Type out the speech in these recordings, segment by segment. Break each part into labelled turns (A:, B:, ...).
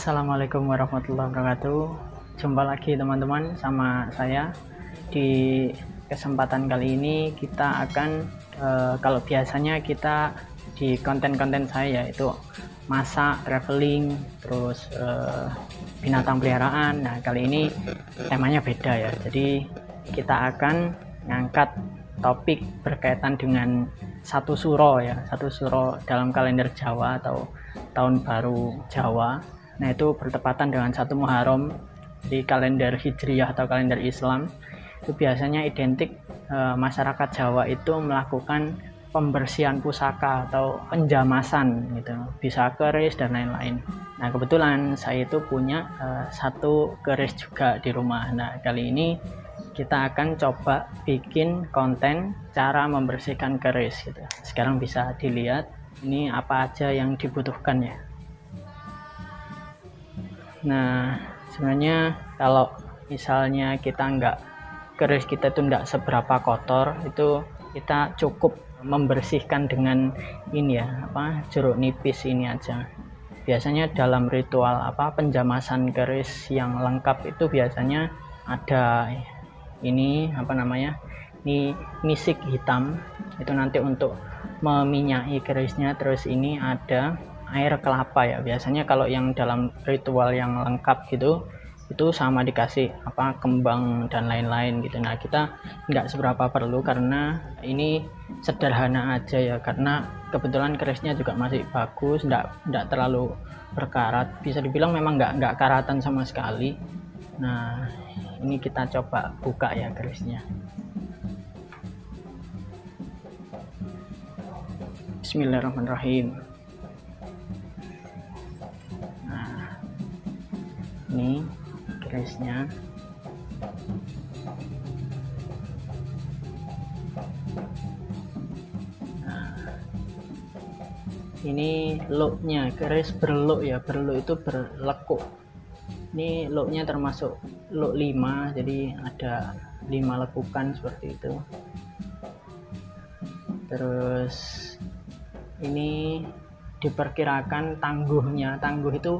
A: Assalamualaikum warahmatullahi wabarakatuh. Jumpa lagi teman-teman sama saya. Di kesempatan kali ini kita akan kalau biasanya kita di konten-konten saya itu masak, traveling, terus binatang peliharaan. Nah, kali ini temanya beda ya. Jadi kita akan ngangkat topik berkaitan dengan satu suro ya, satu suro dalam kalender Jawa atau tahun baru Jawa. Nah, itu bertepatan dengan 1 Muharram di kalender Hijriyah atau kalender Islam. Itu biasanya identik masyarakat Jawa itu melakukan pembersihan pusaka atau penjamasan gitu, bisa keris dan lain-lain. Nah, kebetulan saya itu punya satu keris juga di rumah. Nah, kali ini kita akan coba bikin konten cara membersihkan keris gitu. Sekarang bisa dilihat ini apa aja yang dibutuhkan ya. Nah, sebenarnya kalau misalnya keris kita itu enggak seberapa kotor, itu kita cukup membersihkan dengan ini ya, jeruk nipis ini aja. Biasanya dalam ritual penjamasan keris yang lengkap itu biasanya ada ini ini misik hitam, itu nanti untuk meminyaki kerisnya. Terus ini ada air kelapa ya, biasanya kalau yang dalam ritual yang lengkap gitu itu sama dikasih kembang dan lain-lain gitu. Nah, kita nggak seberapa perlu karena ini sederhana aja ya, karena kebetulan kerisnya juga masih bagus, nggak terlalu berkarat, bisa dibilang memang nggak karatan sama sekali. Nah, ini kita coba buka ya kerisnya. Bismillahirrahmanirrahim. Nah, ini kerisnya. Nah, ini looknya, keris berlook ya, berlook itu berlekuk. Ini looknya termasuk look 5, jadi ada 5 lekukan seperti itu. Terus ini diperkirakan tangguh itu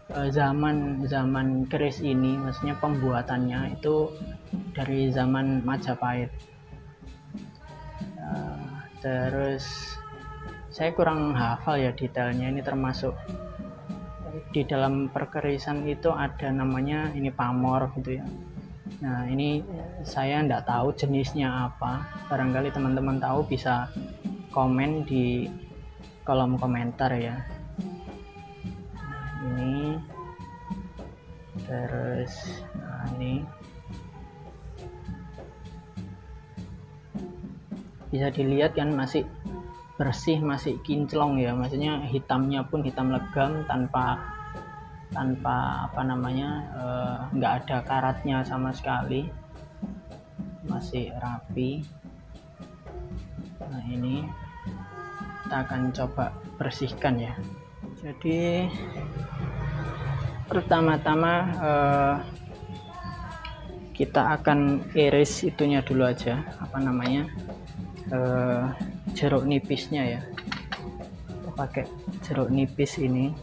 A: zaman keris ini, maksudnya pembuatannya itu dari zaman Majapahit. Terus saya kurang hafal ya detailnya, ini termasuk di dalam perkerisan itu ada namanya ini pamor gitu ya. Nah, ini saya enggak tahu jenisnya apa, barangkali teman-teman tahu bisa komen di kolom komentar ya. Nah, ini terus ini bisa dilihat kan masih bersih, masih kinclong ya, maksudnya hitamnya pun hitam legam tanpa nggak ada karatnya sama sekali, masih rapi. Nah, ini kita akan coba bersihkan ya. Jadi pertama-tama kita akan iris itunya dulu aja, jeruk nipisnya ya. Kita pakai jeruk nipis ini.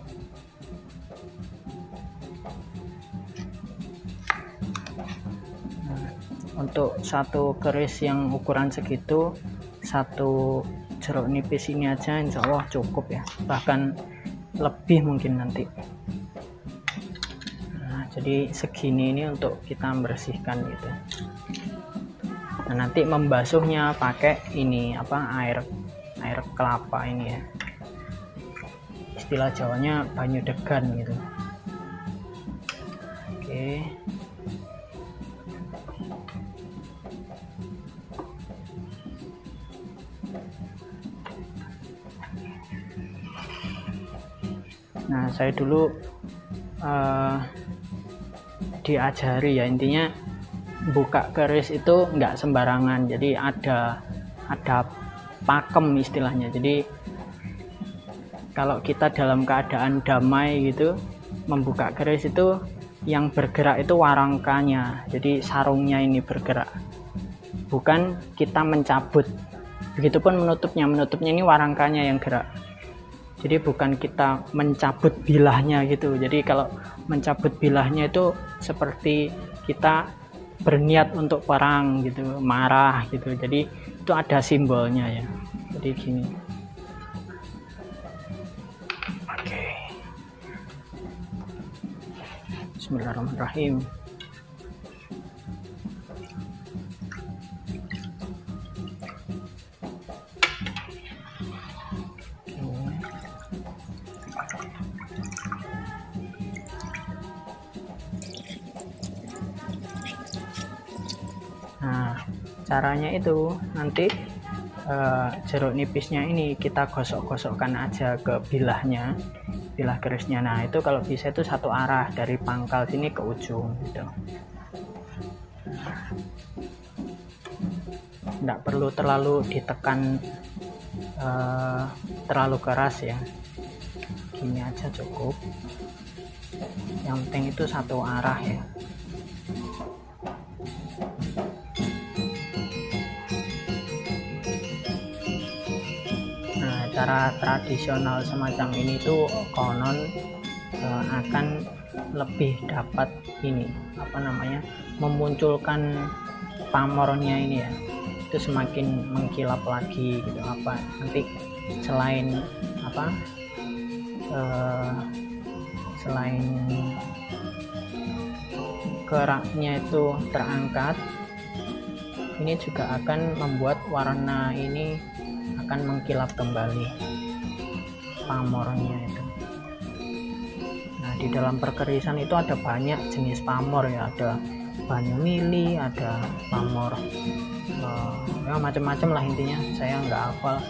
A: Nah, untuk satu keris yang ukuran segitu, satu jeruk nipis ini aja insya Allah cukup ya, bahkan lebih mungkin nanti. Nah, jadi segini ini untuk kita membersihkan gitu. Nah, nanti membasuhnya pakai ini air kelapa ini ya, istilah Jawanya banyu degan gitu. Oke. Nah, saya dulu diajari ya, intinya buka keris itu nggak sembarangan, jadi ada pakem istilahnya. Jadi kalau kita dalam keadaan damai gitu membuka keris itu yang bergerak itu warangkanya, jadi sarungnya ini bergerak, bukan kita mencabut. Begitupun menutupnya ini warangkanya yang gerak. Jadi bukan kita mencabut bilahnya gitu. Jadi kalau mencabut bilahnya itu seperti kita berniat untuk perang gitu, marah gitu. Jadi itu ada simbolnya ya. Jadi gini. Oke. Bismillahirrahmanirrahim. Nah, caranya itu nanti jeruk nipisnya ini kita gosok-gosokkan aja ke bilahnya, bilah kerisnya. Nah, itu kalau bisa itu satu arah dari pangkal sini ke ujung gitu. Nggak perlu terlalu ditekan terlalu keras ya, gini aja cukup. Yang penting itu satu arah ya. Cara tradisional semacam ini tuh konon akan lebih dapat ini apa namanya, memunculkan pamornya ini ya, itu semakin mengkilap lagi gitu. Apa nanti selain apa selain keraknya itu terangkat, ini juga akan membuat warna ini akan mengkilap kembali pamornya itu. Nah, di dalam perkerisan itu ada banyak jenis pamor ya, ada banyumili, ada pamor ya macam-macam lah intinya, saya nggak hafal.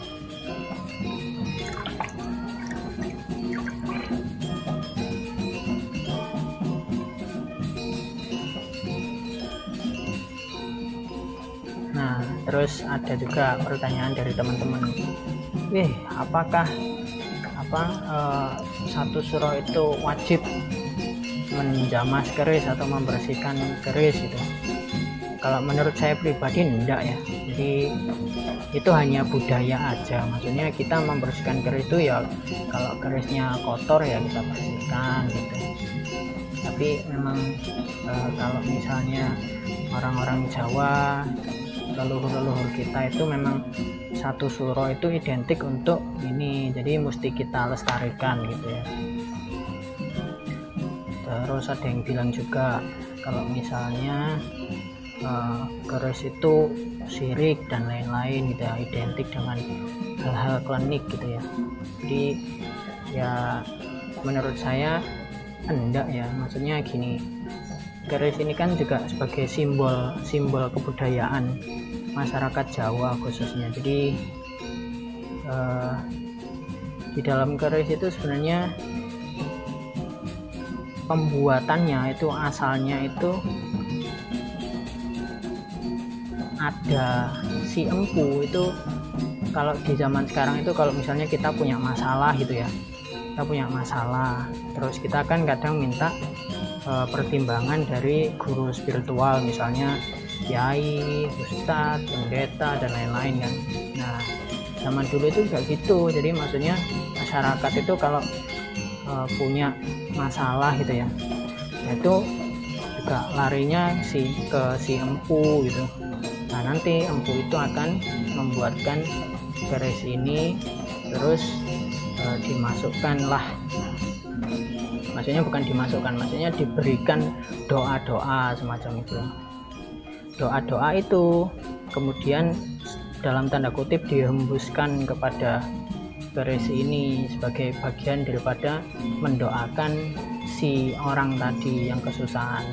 A: Nah, terus ada juga pertanyaan dari teman-teman, apakah satu suro itu wajib menjamas keris atau membersihkan keris gitu? Kalau menurut saya pribadi enggak ya. Jadi itu hanya budaya aja, maksudnya kita membersihkan keris itu ya kalau kerisnya kotor ya kita bersihkan gitu. Tapi memang kalau misalnya orang-orang Jawa, leluhur-leluhur kita itu memang satu suro itu identik untuk ini, jadi mesti kita lestarikan gitu ya. Terus ada yang bilang juga kalau misalnya keris itu syirik dan lain-lain gitu ya, identik dengan hal-hal klinik gitu ya. Jadi ya menurut saya enggak ya, maksudnya gini, keris ini kan juga sebagai simbol kebudayaan masyarakat Jawa khususnya. Jadi di dalam keris itu sebenarnya pembuatannya itu asalnya itu ada si empu itu. Kalau di zaman sekarang itu kalau misalnya kita punya masalah gitu ya, kita punya masalah, terus kita kan kadang minta pertimbangan dari guru spiritual, misalnya kiai, ustadz, pendeta dan lain-lain kan. Nah, zaman dulu itu enggak gitu. Jadi maksudnya masyarakat itu kalau punya masalah gitu ya, itu juga larinya ke si empu gitu. Nah, nanti empu itu akan membuatkan keris ini, terus dimasukkanlah, maksudnya bukan dimasukkan, maksudnya diberikan doa-doa semacam itu. Doa-doa itu kemudian dalam tanda kutip dihembuskan kepada keris ini sebagai bagian daripada mendoakan si orang tadi yang kesusahan.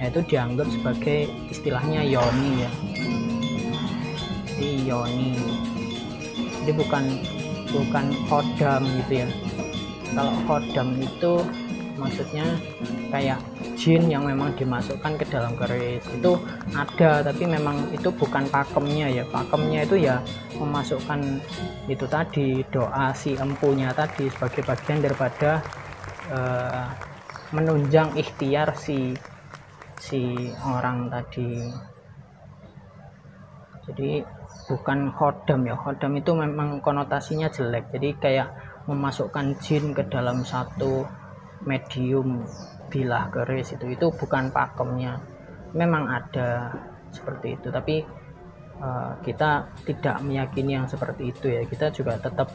A: Nah, itu dianggap sebagai istilahnya yoni ya. Jadi yoni, jadi bukan khodam gitu ya. Kalau khodam itu maksudnya kayak jin yang memang dimasukkan ke dalam keris, itu ada, tapi memang itu bukan pakemnya ya. Pakemnya itu ya memasukkan itu tadi, doa si empunya tadi sebagai bagian daripada menunjang ikhtiar si orang tadi. Jadi bukan khodam ya, khodam itu memang konotasinya jelek, jadi kayak memasukkan jin ke dalam satu medium bilah keris itu bukan pakemnya. Memang ada seperti itu, tapi kita tidak meyakini yang seperti itu ya. Kita juga tetap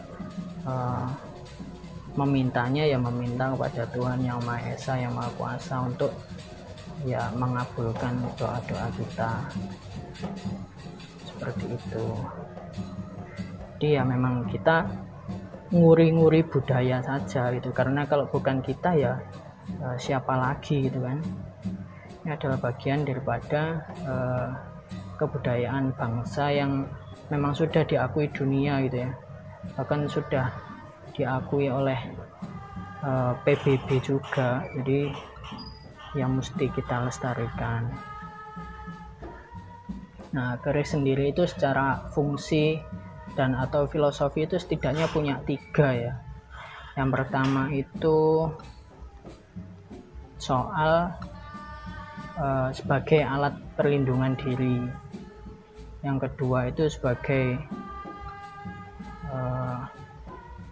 A: memintanya ya, meminta kepada Tuhan Yang Maha Esa, Yang Maha Kuasa untuk ya mengabulkan doa-doa kita, seperti itu. Jadi ya memang kita nguri-nguri budaya saja gitu, karena kalau bukan kita ya siapa lagi gitu kan. Ini adalah bagian daripada kebudayaan bangsa yang memang sudah diakui dunia gitu ya, bahkan sudah diakui oleh PBB juga. Jadi yang mesti kita lestarikan. Nah, keris sendiri itu secara fungsi dan atau filosofi itu setidaknya punya 3 ya. Yang pertama itu soal sebagai alat perlindungan diri. Yang kedua itu sebagai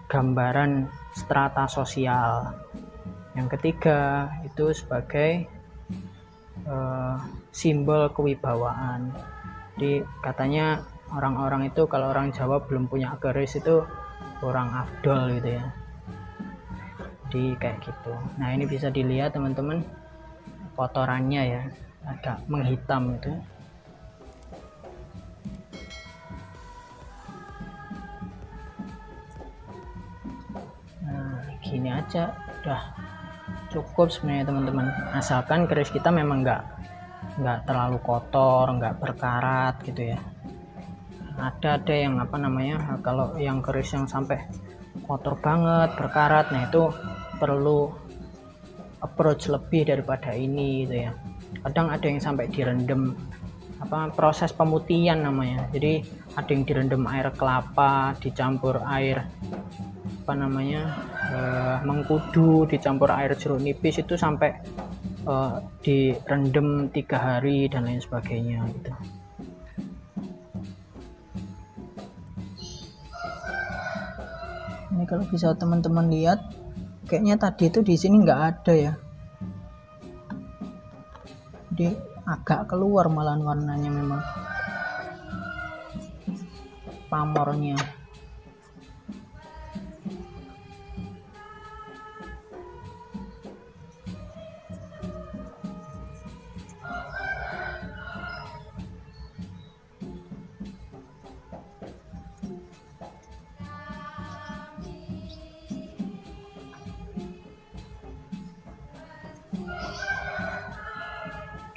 A: gambaran strata sosial. Yang ketiga itu sebagai simbol kewibawaan. Jadi katanya orang-orang itu, kalau orang Jawa belum punya keris itu orang afdol gitu ya. Jadi kayak gitu. Nah, ini bisa dilihat teman-teman, kotorannya ya agak menghitam itu. Nah, gini aja udah cukup sebenarnya teman-teman, asalkan keris kita memang nggak terlalu kotor, nggak berkarat gitu ya. Ada yang apa namanya, kalau yang keris yang sampai kotor banget, berkarat, nah itu perlu approach lebih daripada ini gitu ya. Kadang ada yang sampai direndam, proses pemutihan namanya. Jadi ada yang direndam air kelapa dicampur air mengkudu dicampur air jeruk nipis, itu sampai direndam 3 hari dan lain sebagainya gitu. Ini kalau bisa teman-teman lihat, kayaknya tadi itu di sini nggak ada ya, jadi agak keluar malah warnanya, memang pamornya.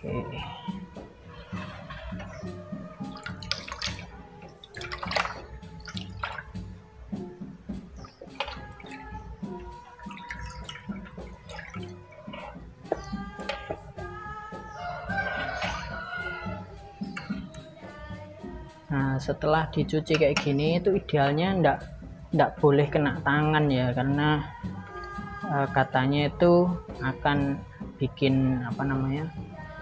A: Oke. Nah, setelah dicuci kayak gini itu idealnya ndak boleh kena tangan ya, karena katanya itu akan bikin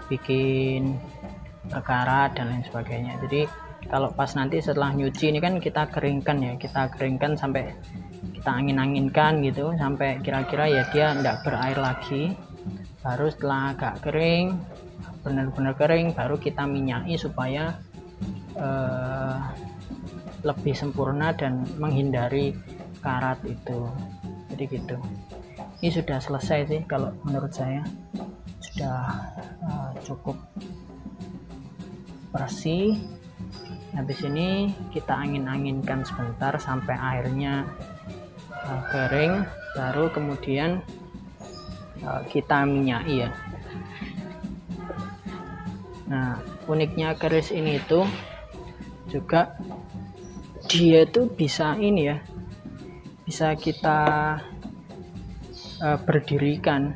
A: bikin berkarat dan lain sebagainya. Jadi kalau pas nanti setelah nyuci ini kan kita keringkan sampai kita angin-anginkan gitu, sampai kira-kira ya dia ndak berair lagi. Baru setelah agak kering, benar-benar kering, baru kita minyaki supaya lebih sempurna dan menghindari karat itu. Jadi gitu. Ini sudah selesai sih kalau menurut saya, sudah cukup bersih. Habis ini kita angin-anginkan sebentar sampai airnya kering, baru kemudian kita minyaki ya. Nah, uniknya keris ini tuh juga dia tuh bisa ini ya, bisa kita berdirikan.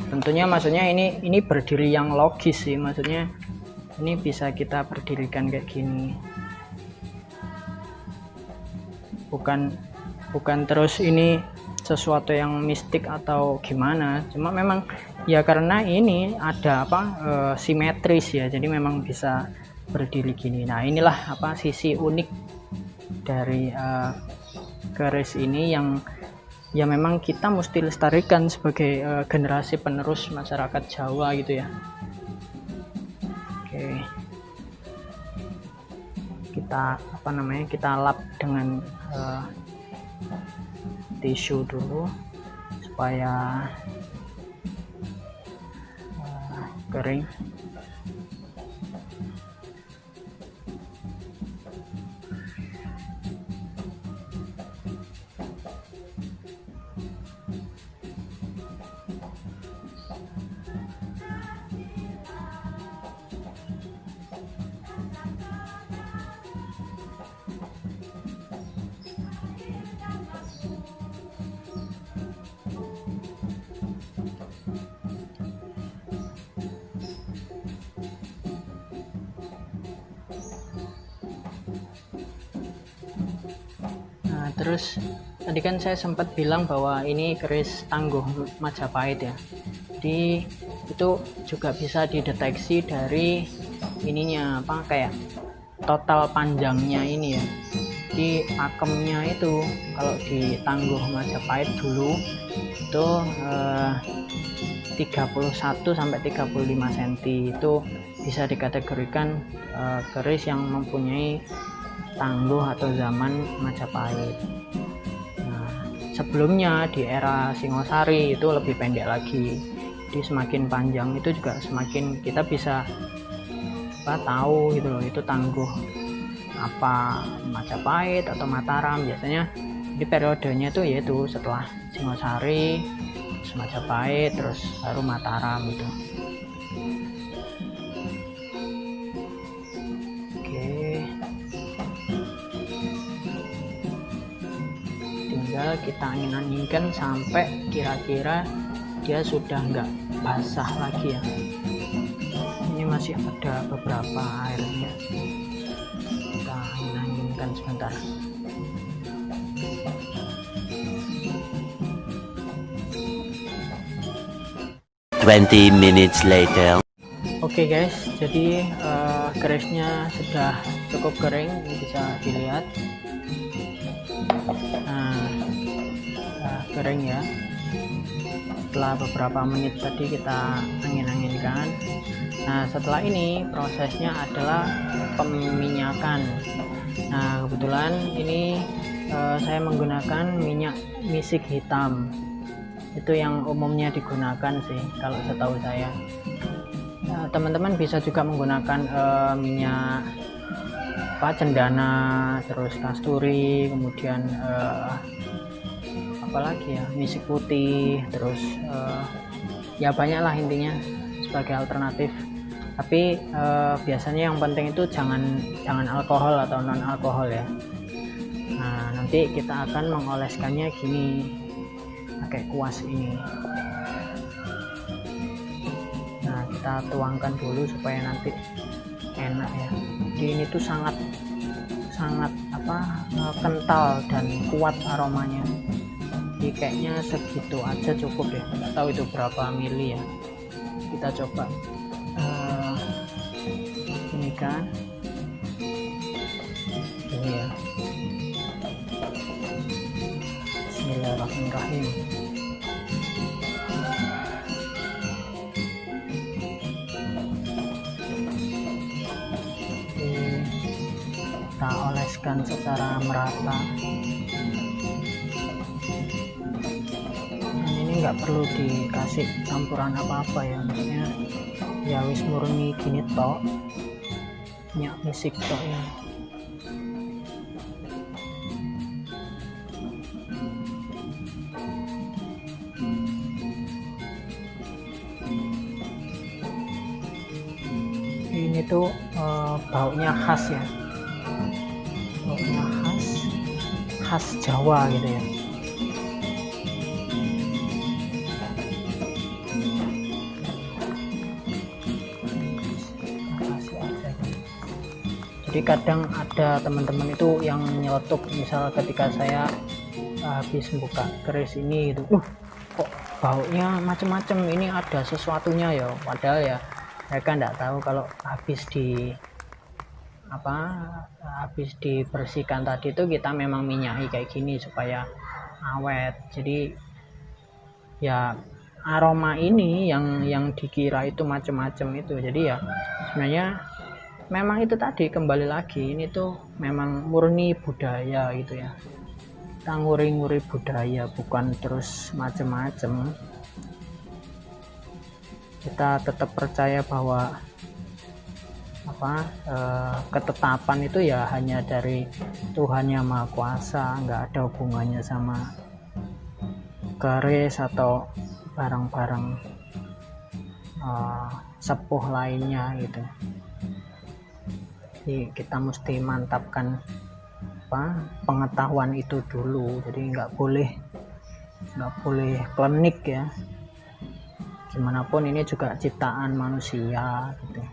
A: Tentunya maksudnya ini berdiri yang logis sih, maksudnya ini bisa kita berdirikan kayak gini, bukan terus ini sesuatu yang mistik atau gimana, cuma memang ya karena ini ada simetris ya, jadi memang bisa berdiri gini. Nah, inilah sisi unik dari keris ini yang ya memang kita mesti lestarikan sebagai generasi penerus masyarakat Jawa gitu ya. Oke, kita kita lap dengan tisu dulu supaya kering. Terus tadi kan saya sempat bilang bahwa ini keris tangguh Majapahit ya. Jadi itu juga bisa dideteksi dari ininya kayak total panjangnya ini ya. Di pakemnya itu kalau di tangguh Majapahit dulu itu 31 sampai 35 cm itu bisa dikategorikan keris yang mempunyai tangguh atau zaman Majapahit. Nah, sebelumnya di era Singosari itu lebih pendek lagi. Jadi semakin panjang itu juga semakin kita bisa tahu gitu loh, itu tangguh apa Majapahit atau Mataram. Biasanya di periodenya itu yaitu setelah Singosari, terus Majapahit, terus baru Mataram gitu. Kita angin-anginkan sampai kira-kira dia sudah nggak basah lagi ya. Ini masih ada beberapa airnya, kita angin-anginkan sebentar.
B: Twenty minutes later.
A: Oke guys, jadi kerisnya sudah cukup kering, ini bisa dilihat. Kering ya. Setelah beberapa menit tadi kita angin-anginkan. Nah setelah ini prosesnya adalah peminyakan. Nah kebetulan ini saya menggunakan minyak misik hitam, itu yang umumnya digunakan sih kalau setahu saya. Nah, teman-teman bisa juga menggunakan minyak cendana, terus kasturi, kemudian apalagi ya, misik putih, terus ya banyak lah intinya sebagai alternatif. Tapi biasanya yang penting itu jangan alkohol atau non alkohol ya. Nah nanti kita akan mengoleskannya gini pakai kuas ini. Nah kita tuangkan dulu supaya nanti enak ya. Jadi ini tuh sangat kental dan kuat aromanya. Jadi kayaknya segitu aja cukup ya, nggak tahu itu berapa mili ya. Kita coba ini kan ini ya. Bismillahirrahmanirrahim. Kita oleskan secara merata. Nggak perlu dikasih campuran apa-apa ya, maksudnya ya wis murni gini tok, minyak misik tok ya. Ini tuh baunya khas ya, baunya khas Jawa gitu ya. Jadi kadang ada teman-teman itu yang nyeletuk, misal ketika saya habis buka keris ini gitu, kok baunya macem-macem, ini ada sesuatunya ya. Padahal ya mereka nggak tahu kalau habis di habis dibersihkan tadi itu kita memang minyaki kayak gini supaya awet. Jadi ya aroma ini yang dikira itu macam-macam itu, jadi ya sebenarnya memang itu tadi, kembali lagi ini tuh memang murni budaya gitu ya, kita nguri-nguri budaya, bukan terus macam-macam. Kita tetap percaya bahwa ketetapan itu ya hanya dari Tuhan Yang Maha Kuasa, nggak ada hubungannya sama keris atau barang-barang sepuh lainnya gitu. Jadi kita mesti mantapkan pengetahuan itu dulu, jadi nggak boleh klinik ya, gimana pun ini juga ciptaan manusia gitu.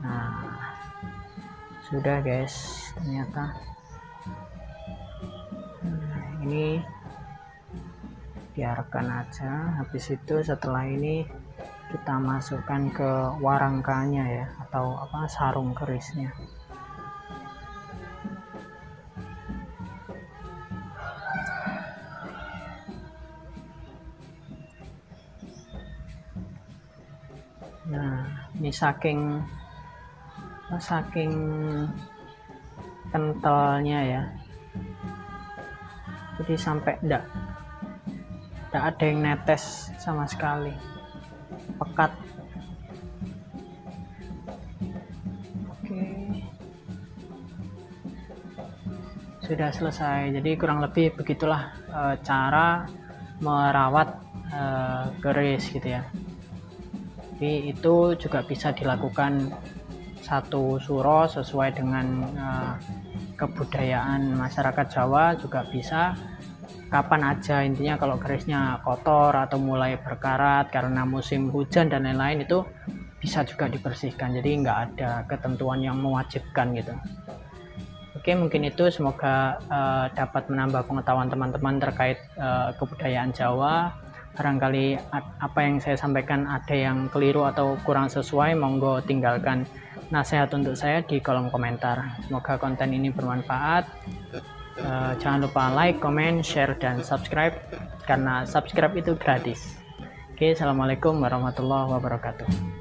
A: Nah, sudah guys, ternyata ini biarkan aja. Habis itu setelah ini kita masukkan ke warangkanya ya, atau sarung kerisnya. Nah, ini saking kentalnya ya, jadi sampai enggak ada yang netes sama sekali, pekat. Oke, sudah selesai. Jadi kurang lebih begitulah cara merawat keris gitu ya. Tapi itu juga bisa dilakukan satu suro sesuai dengan kebudayaan masyarakat Jawa, juga bisa kapan aja. Intinya kalau kerisnya kotor atau mulai berkarat karena musim hujan dan lain-lain, itu bisa juga dibersihkan, jadi nggak ada ketentuan yang mewajibkan gitu. Oke, mungkin itu, semoga dapat menambah pengetahuan teman-teman terkait kebudayaan Jawa. Barangkali apa yang saya sampaikan ada yang keliru atau kurang sesuai, monggo tinggalkan nasihat untuk saya di kolom komentar. Semoga konten ini bermanfaat. Jangan lupa like, comment, share, dan subscribe, karena subscribe itu gratis. Oke, assalamualaikum warahmatullahi wabarakatuh.